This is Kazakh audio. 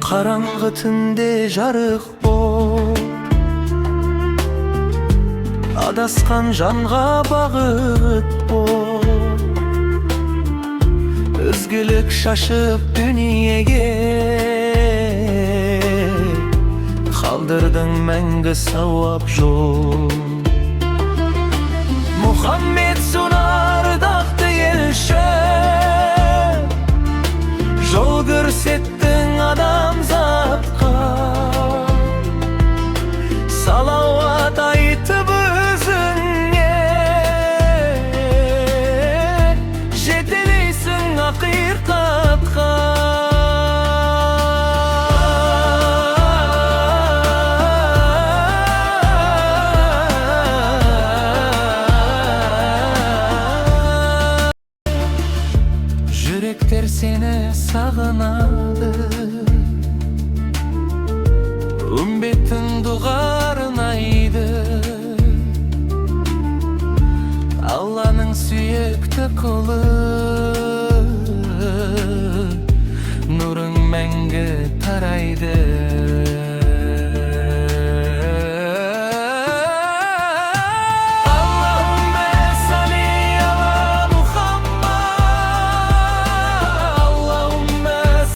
Караңгы түндө жарык бол, адаскан жанга багыт бол. Өзгөлүк шашып дүниеге, калдырдың мәңгі сауап жол. Мухаммед сунар дақты елші, жол көрсеттің адамзатқа. Салауат айтып өзіңе, жетелейсің ақиқатқа. Жүректер сені сағынады, үмбеттің дұғарын айды. Алланың сүйікті құлы, нұрың мәңгі тарайды.